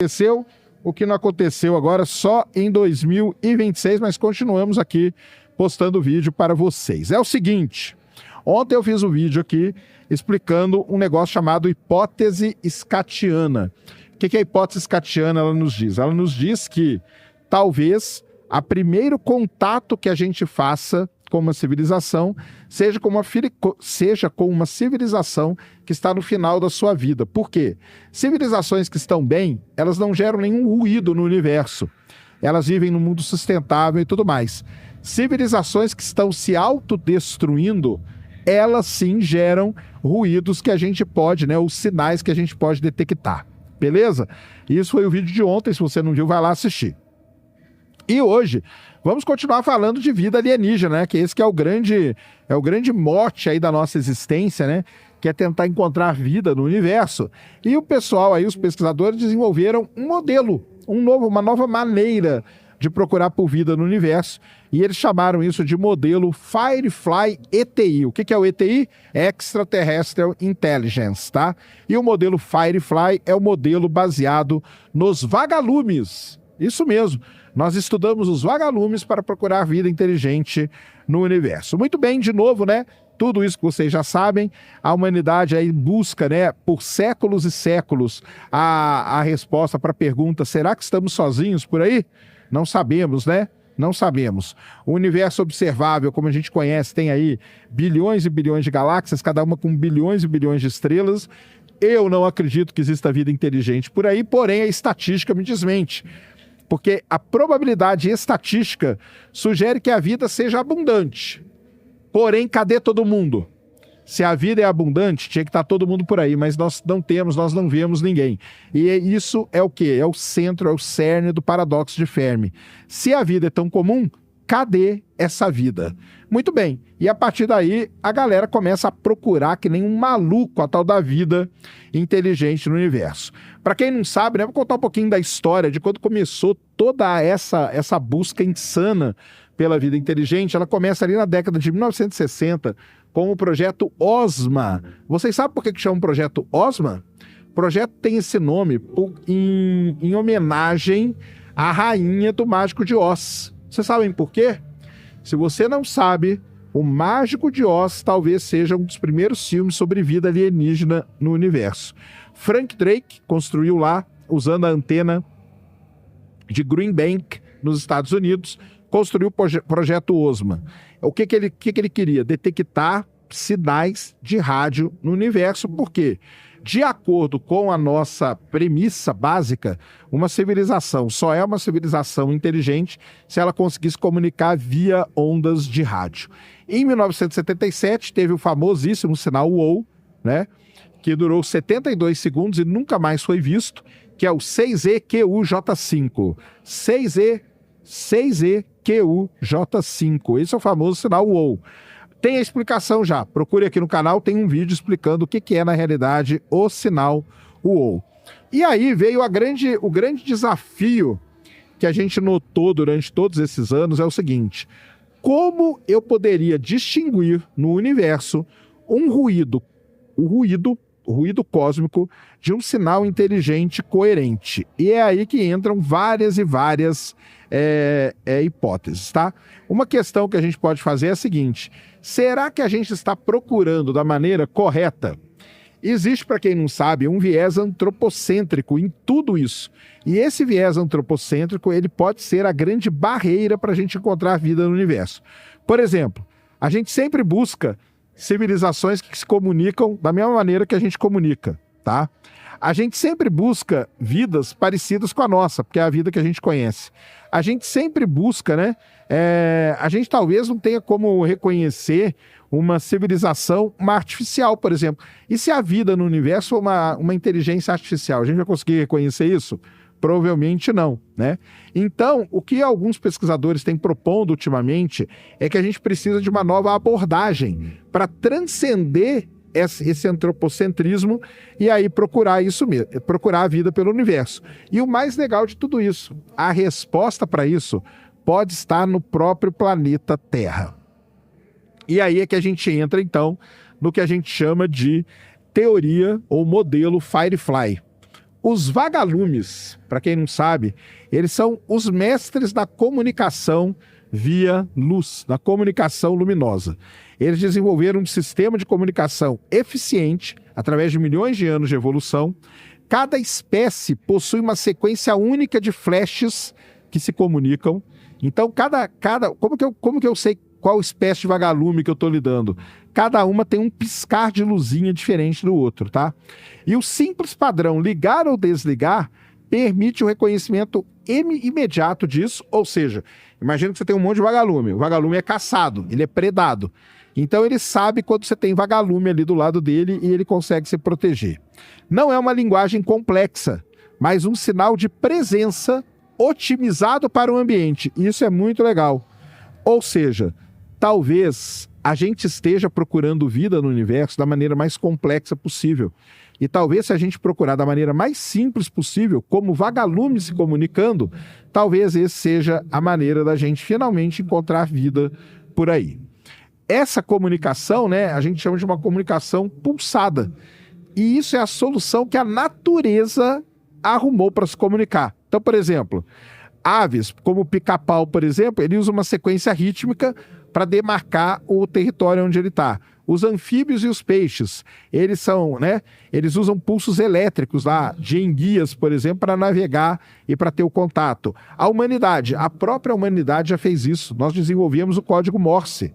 Aconteceu, o que não aconteceu agora só em 2026, mas continuamos aqui postando vídeo para vocês. É o seguinte, ontem eu fiz um vídeo aqui explicando um negócio chamado hipótese Schachiana. O que a hipótese Schachiana ela nos diz? Ela nos diz que talvez o primeiro contato que a gente faça com uma civilização seja com uma civilização que está no final da sua vida. Por quê? Civilizações que estão bem, elas não geram nenhum ruído no universo. Elas vivem num mundo sustentável e tudo mais. Civilizações que estão se autodestruindo, elas sim geram ruídos que a gente pode, os sinais que a gente pode detectar. Beleza? Isso foi o vídeo de ontem, se você não viu, vai lá assistir. E hoje, vamos continuar falando de vida alienígena, que esse que é o grande mote aí da nossa existência, que é tentar encontrar vida no universo. E o pessoal aí, os pesquisadores, desenvolveram um modelo, uma nova maneira de procurar por vida no universo, e eles chamaram isso de modelo Firefly ETI. O que é o ETI? Extraterrestrial Intelligence, tá? E o modelo Firefly é o modelo baseado nos vagalumes. Isso mesmo. Nós estudamos os vagalumes para procurar vida inteligente no universo. Muito bem, de novo, tudo isso que vocês já sabem, a humanidade aí busca, por séculos e séculos, a resposta para a pergunta: será que estamos sozinhos por aí? Não sabemos, Não sabemos. O universo observável, como a gente conhece, tem aí bilhões e bilhões de galáxias, cada uma com bilhões e bilhões de estrelas. Eu não acredito que exista vida inteligente por aí, porém a estatística me desmente. Porque a probabilidade estatística sugere que a vida seja abundante. Porém, cadê todo mundo? Se a vida é abundante, tinha que estar todo mundo por aí, mas nós não vemos ninguém. E isso é o quê? É o centro, é o cerne do paradoxo de Fermi. Se a vida é tão comum, cadê essa vida? Muito bem, e a partir daí a galera começa a procurar que nem um maluco a tal da vida inteligente no universo. Para quem não sabe, vou contar um pouquinho da história de quando começou toda essa busca insana pela vida inteligente. Ela começa ali na década de 1960 com o projeto OSMA. Vocês sabem por que chama o projeto OSMA? O projeto tem esse nome em homenagem à rainha do Mágico de Oz. Vocês sabem por quê? Se você não sabe, o Mágico de Oz talvez seja um dos primeiros filmes sobre vida alienígena no universo. Frank Drake construiu lá, usando a antena de Green Bank, nos Estados Unidos, construiu o projeto OSMA. O que ele queria? Detectar sinais de rádio no universo. Por quê? De acordo com a nossa premissa básica, uma civilização só é uma civilização inteligente se ela conseguisse comunicar via ondas de rádio. Em 1977, teve o famosíssimo sinal WOW, que durou 72 segundos e nunca mais foi visto, que é o 6EQUJ5. 6EQUJ5. Esse é o famoso sinal WOW. Tem a explicação já. Procure aqui no canal, tem um vídeo explicando o que é, na realidade, o sinal WOW. E aí veio o grande desafio que a gente notou durante todos esses anos, é o seguinte: como eu poderia distinguir no universo um ruído cósmico de um sinal inteligente coerente? E é aí que entram várias e várias hipóteses, tá? Uma questão que a gente pode fazer é a seguinte: será que a gente está procurando da maneira correta? Existe, para quem não sabe, um viés antropocêntrico em tudo isso. E esse viés antropocêntrico, ele pode ser a grande barreira para a gente encontrar vida no universo. Por exemplo, a gente sempre busca civilizações que se comunicam da mesma maneira que a gente comunica, tá? A gente sempre busca vidas parecidas com a nossa, porque é a vida que a gente conhece. A gente sempre busca, a gente talvez não tenha como reconhecer uma civilização, uma artificial, por exemplo. E se a vida no universo for uma inteligência artificial, a gente vai conseguir reconhecer isso? Provavelmente não, Então, o que alguns pesquisadores têm propondo ultimamente é que a gente precisa de uma nova abordagem para transcender esse antropocentrismo e aí procurar isso mesmo, procurar a vida pelo universo. E o mais legal de tudo isso, a resposta para isso pode estar no próprio planeta Terra. E aí é que a gente entra, então, no que a gente chama de teoria ou modelo Firefly. Os vagalumes, para quem não sabe, eles são os mestres da comunicação via luz, da comunicação luminosa. Eles desenvolveram um sistema de comunicação eficiente através de milhões de anos de evolução. Cada espécie possui uma sequência única de flashes que se comunicam. Então, como que eu sei qual espécie de vagalume que eu estou lidando? Cada uma tem um piscar de luzinha diferente do outro, tá? E o simples padrão ligar ou desligar permite o reconhecimento imediato disso, ou seja, imagina que você tem um monte de vagalume. O vagalume é caçado, ele é predado. Então ele sabe quando você tem vagalume ali do lado dele e ele consegue se proteger. Não é uma linguagem complexa, mas um sinal de presença otimizado para o ambiente. Isso é muito legal. Ou seja, talvez a gente esteja procurando vida no universo da maneira mais complexa possível. E talvez se a gente procurar da maneira mais simples possível, como vagalumes se comunicando, talvez essa seja a maneira da gente finalmente encontrar vida por aí. Essa comunicação, né, a gente chama de uma comunicação pulsada. E isso é a solução que a natureza arrumou para se comunicar. Então, por exemplo, aves, como o pica-pau, por exemplo, ele usa uma sequência rítmica para demarcar o território onde ele está. Os anfíbios e os peixes, eles usam pulsos elétricos lá, de enguias, por exemplo, para navegar e para ter o contato. A própria humanidade já fez isso. Nós desenvolvemos o código Morse.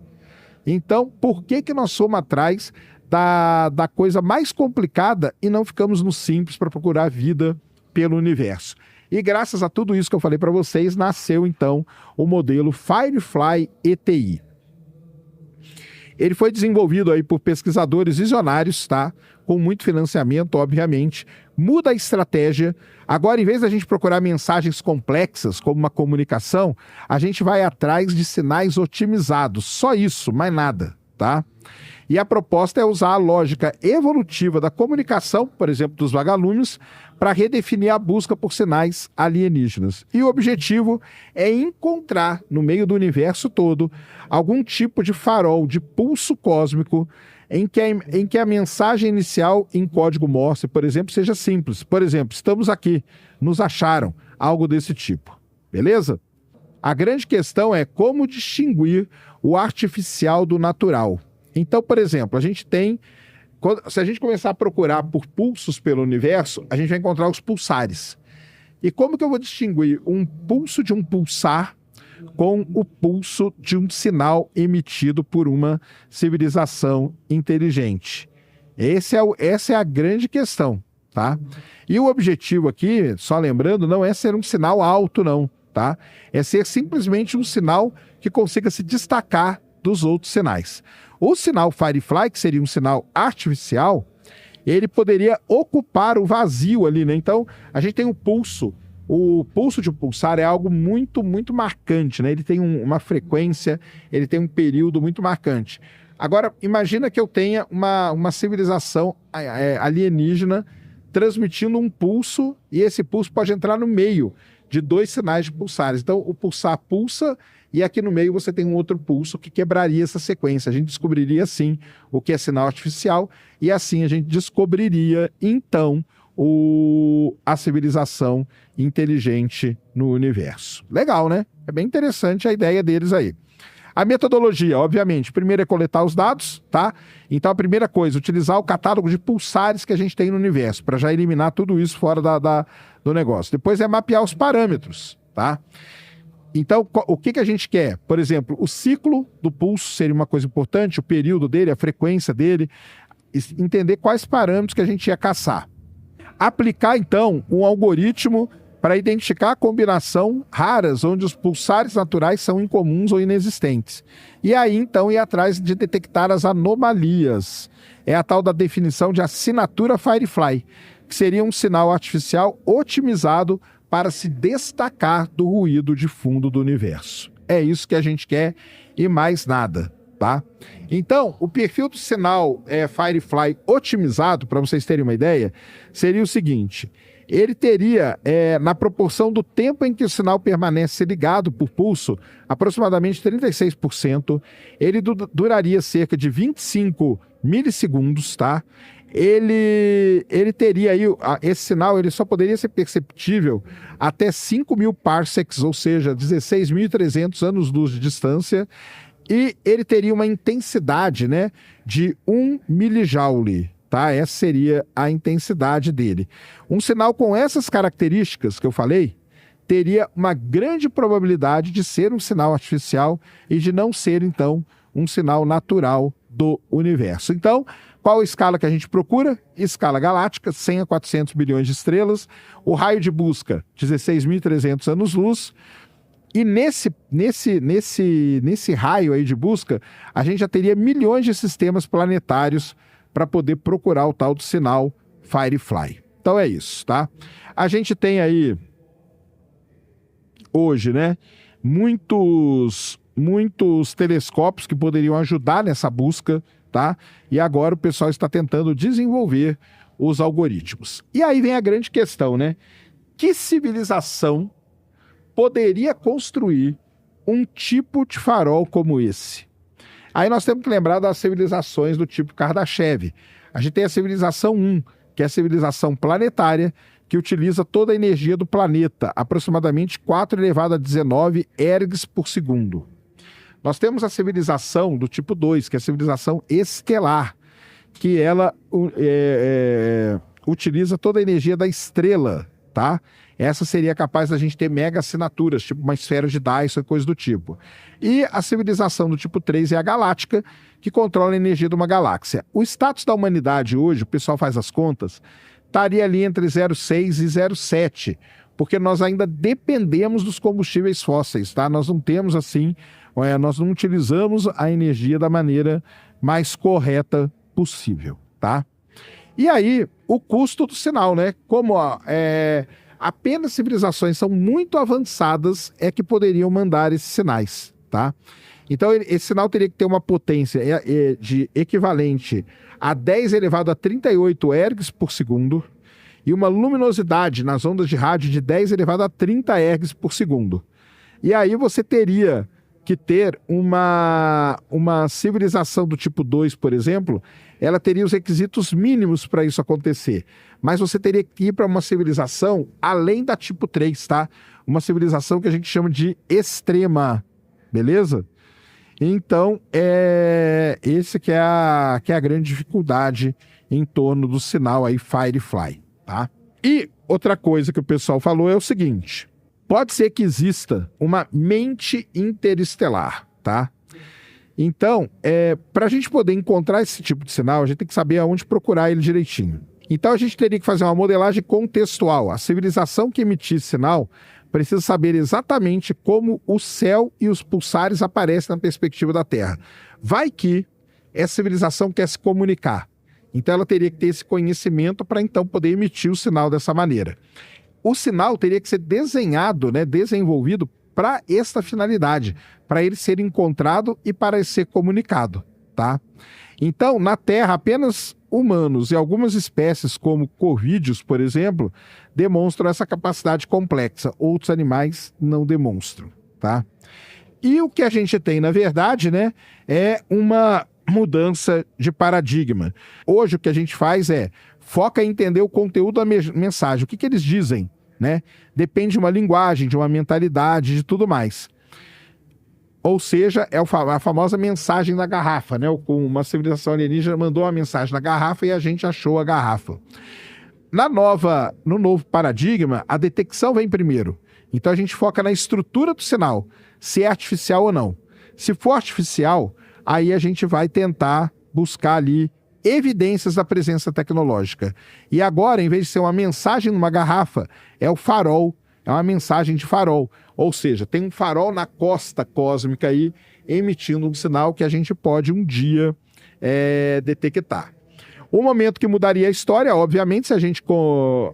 Então, por que nós fomos atrás da coisa mais complicada e não ficamos no simples para procurar vida pelo universo? E graças a tudo isso que eu falei para vocês, nasceu então o modelo Firefly ETI. Ele foi desenvolvido aí por pesquisadores visionários, tá? Com muito financiamento, obviamente. Muda a estratégia. Agora, em vez da gente procurar mensagens complexas, como uma comunicação, a gente vai atrás de sinais otimizados. Só isso, mais nada, tá? E a proposta é usar a lógica evolutiva da comunicação, por exemplo, dos vagalumes, para redefinir a busca por sinais alienígenas. E o objetivo é encontrar, no meio do universo todo, algum tipo de farol, de pulso cósmico, em que a mensagem inicial em código Morse, por exemplo, seja simples. Por exemplo, estamos aqui, nos acharam, algo desse tipo. Beleza? A grande questão é como distinguir o artificial do natural. Então, por exemplo, se a gente começar a procurar por pulsos pelo universo, a gente vai encontrar os pulsares. E como que eu vou distinguir um pulso de um pulsar com o pulso de um sinal emitido por uma civilização inteligente? Essa é a grande questão, tá? E o objetivo aqui, só lembrando, não é ser um sinal alto, não, tá? É ser simplesmente um sinal que consiga se destacar dos outros sinais. O sinal Firefly, que seria um sinal artificial, ele poderia ocupar o vazio ali, né? Então, a gente tem um pulso. O pulso de um pulsar é algo muito, muito marcante, né? Ele tem uma frequência, ele tem um período muito marcante. Agora, imagina que eu tenha uma civilização alienígena transmitindo um pulso, e esse pulso pode entrar no meio de dois sinais de pulsares. Então, o pulsar pulsa, e aqui no meio você tem um outro pulso que quebraria essa sequência. A gente descobriria, assim, o que é sinal artificial, e assim a gente descobriria, então, a civilização inteligente no universo. Legal, né? É bem interessante a ideia deles aí. A metodologia, obviamente, primeiro é coletar os dados, tá? Então, a primeira coisa, utilizar o catálogo de pulsares que a gente tem no universo, para já eliminar tudo isso fora do negócio. Depois é mapear os parâmetros, tá? Então, o que a gente quer? Por exemplo, o ciclo do pulso seria uma coisa importante, o período dele, a frequência dele, entender quais parâmetros que a gente ia caçar. Aplicar, então, um algoritmo para identificar a combinação raras onde os pulsares naturais são incomuns ou inexistentes. E aí, então, ir atrás de detectar as anomalias. É a tal da definição de assinatura Firefly, que seria um sinal artificial otimizado para se destacar do ruído de fundo do universo. É isso que a gente quer e mais nada, tá? Então, o perfil do sinal Firefly otimizado, para vocês terem uma ideia, seria o seguinte: ele teria, na proporção do tempo em que o sinal permanece ligado por pulso, aproximadamente 36%, ele duraria cerca de 25 milissegundos, tá? Ele teria aí, esse sinal ele só poderia ser perceptível até 5.000 parsecs, ou seja, 16.300 anos-luz de distância, e ele teria uma intensidade, né, de 1 milijoule, tá? Essa seria a intensidade dele. Um sinal com essas características que eu falei teria uma grande probabilidade de ser um sinal artificial e de não ser, então, um sinal natural do universo. Então, qual a escala que a gente procura? Escala galáctica, 100 a 400 bilhões de estrelas. O raio de busca, 16.300 anos-luz. E nesse raio aí de busca, a gente já teria milhões de sistemas planetários para poder procurar o tal do sinal Firefly. Então é isso, tá? A gente tem aí, hoje, né, muitos telescópios que poderiam ajudar nessa busca, tá? E agora o pessoal está tentando desenvolver os algoritmos. E aí vem a grande questão, né? Que civilização poderia construir um tipo de farol como esse? Aí nós temos que lembrar das civilizações do tipo Kardashev. A gente tem a civilização 1, que é a civilização planetária, que utiliza toda a energia do planeta, aproximadamente 4 elevado a 19 ergs por segundo. Nós temos a civilização do tipo 2, que é a civilização estelar, que ela utiliza toda a energia da estrela, tá? Essa seria capaz da gente ter mega assinaturas, tipo uma esfera de Dyson, coisa do tipo. E a civilização do tipo 3 é a galáctica, que controla a energia de uma galáxia. O status da humanidade hoje, o pessoal faz as contas, estaria ali entre 0,6 e 0,7, porque nós ainda dependemos dos combustíveis fósseis, tá? Nós não temos assim, nós não utilizamos a energia da maneira mais correta possível, tá? E aí, o custo do sinal, né? Como apenas civilizações são muito avançadas é que poderiam mandar esses sinais, tá? Então, esse sinal teria que ter uma potência de equivalente a 10 elevado a 38 ergs por segundo e uma luminosidade nas ondas de rádio de 10 elevado a 30 ergs por segundo. E aí você teria que ter uma civilização do tipo 2, por exemplo, ela teria os requisitos mínimos para isso acontecer. Mas você teria que ir para uma civilização além da tipo 3, tá? Uma civilização que a gente chama de extrema, beleza? Então, esse que é a grande dificuldade em torno do sinal aí Firefly, tá? E outra coisa que o pessoal falou é o seguinte: pode ser que exista uma mente interestelar, tá? Então, para a gente poder encontrar esse tipo de sinal, a gente tem que saber aonde procurar ele direitinho. Então, a gente teria que fazer uma modelagem contextual. A civilização que emitir esse sinal precisa saber exatamente como o céu e os pulsares aparecem na perspectiva da Terra. Vai que essa civilização quer se comunicar. Então, ela teria que ter esse conhecimento para, então, poder emitir o sinal dessa maneira. O sinal teria que ser desenhado, né, desenvolvido para esta finalidade, para ele ser encontrado e para ele ser comunicado, tá? Então, na Terra, apenas humanos e algumas espécies, como corvídeos, por exemplo, demonstram essa capacidade complexa. Outros animais não demonstram, tá? E o que a gente tem, na verdade, né, é uma mudança de paradigma. Hoje, o que a gente faz foca em entender o conteúdo da mensagem. O que eles dizem, né? Depende de uma linguagem, de uma mentalidade, de tudo mais. Ou seja, a famosa mensagem na garrafa, né? Com uma civilização alienígena mandou uma mensagem na garrafa e a gente achou a garrafa. No novo paradigma, a detecção vem primeiro. Então a gente foca na estrutura do sinal, se é artificial ou não. Se for artificial, aí a gente vai tentar buscar ali evidências da presença tecnológica. E agora, em vez de ser uma mensagem numa garrafa, é o farol, é uma mensagem de farol. Ou seja, tem um farol na costa cósmica aí, emitindo um sinal que a gente pode um dia detectar. O momento que mudaria a história, obviamente, se a gente...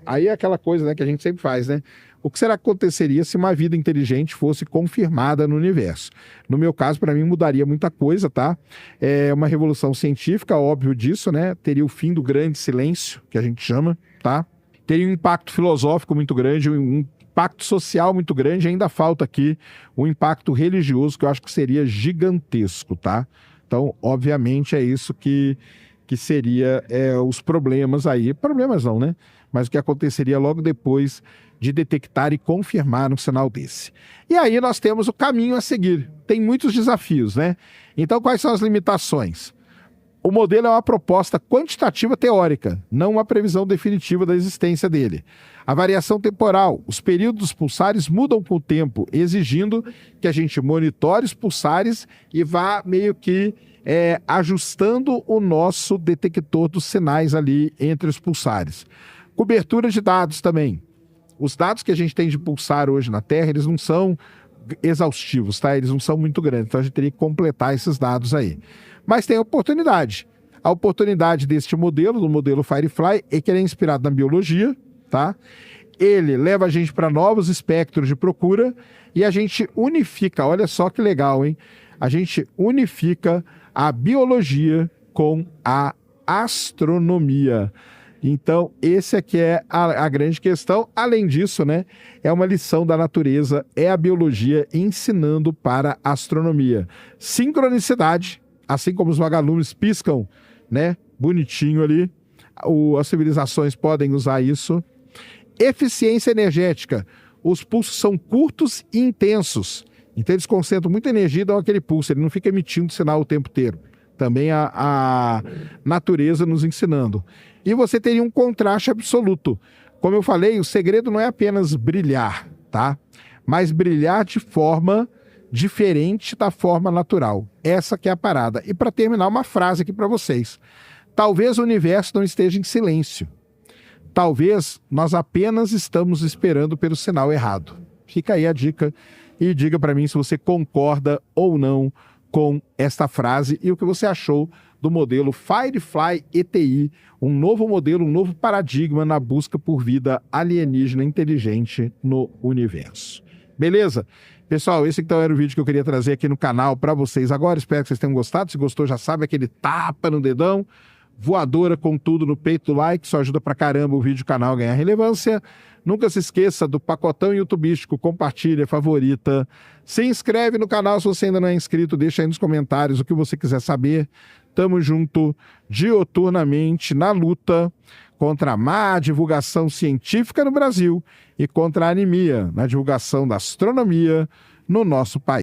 Aí é aquela coisa, né, que a gente sempre faz, né? O que será que aconteceria se uma vida inteligente fosse confirmada no universo? No meu caso, para mim, mudaria muita coisa, tá? É uma revolução científica, óbvio disso, né? Teria o fim do grande silêncio, que a gente chama, tá? teria um impacto filosófico muito grande, um impacto social muito grande, ainda falta aqui o impacto religioso, que eu acho que seria gigantesco, tá? Então, obviamente, é isso que seria os problemas aí. Problemas não, né? Mas o que aconteceria logo depois de detectar e confirmar um sinal desse. E aí nós temos o caminho a seguir. Tem muitos desafios, né? Então, quais são as limitações? O modelo é uma proposta quantitativa teórica, não uma previsão definitiva da existência dele. A variação temporal, os períodos dos pulsares mudam com o tempo, exigindo que a gente monitore os pulsares e vá meio que ajustando o nosso detector dos sinais ali entre os pulsares. Cobertura de dados também. Os dados que a gente tem de pulsar hoje na Terra, eles não são exaustivos, tá? Eles não são muito grandes, então a gente teria que completar esses dados aí. Mas tem oportunidade. A oportunidade deste modelo, do modelo Firefly, é que ele é inspirado na biologia, tá? Ele leva a gente para novos espectros de procura e a gente unifica, olha só que legal, hein? A gente unifica a biologia com a astronomia. Então, esse aqui é a grande questão. Além disso, né, é uma lição da natureza, é a biologia ensinando para a astronomia. Sincronicidade, assim como os vagalumes piscam, né, bonitinho ali, as civilizações podem usar isso. Eficiência energética, os pulsos são curtos e intensos, então eles concentram muita energia e dão aquele pulso, ele não fica emitindo sinal o tempo inteiro. Também a natureza nos ensinando. E você teria um contraste absoluto. Como eu falei, o segredo não é apenas brilhar, tá? Mas brilhar de forma diferente da forma natural. Essa que é a parada. E para terminar, uma frase aqui para vocês. Talvez o universo não esteja em silêncio. Talvez nós apenas estamos esperando pelo sinal errado. Fica aí a dica e diga para mim se você concorda ou não com esta frase e o que você achou do modelo Firefly ETI, um novo modelo, um novo paradigma na busca por vida alienígena inteligente no universo. Beleza? Pessoal, esse então era o vídeo que eu queria trazer aqui no canal para vocês agora. Espero que vocês tenham gostado. Se gostou, já sabe, aquele tapa no dedão, voadora com tudo no peito do like, isso ajuda pra caramba o vídeo e o canal a ganhar relevância. Nunca se esqueça do pacotão youtubístico, compartilha, favorita. Se inscreve no canal se você ainda não é inscrito, deixa aí nos comentários o que você quiser saber. Tamo junto dioturnamente na luta contra a má divulgação científica no Brasil e contra a anemia na divulgação da astronomia no nosso país.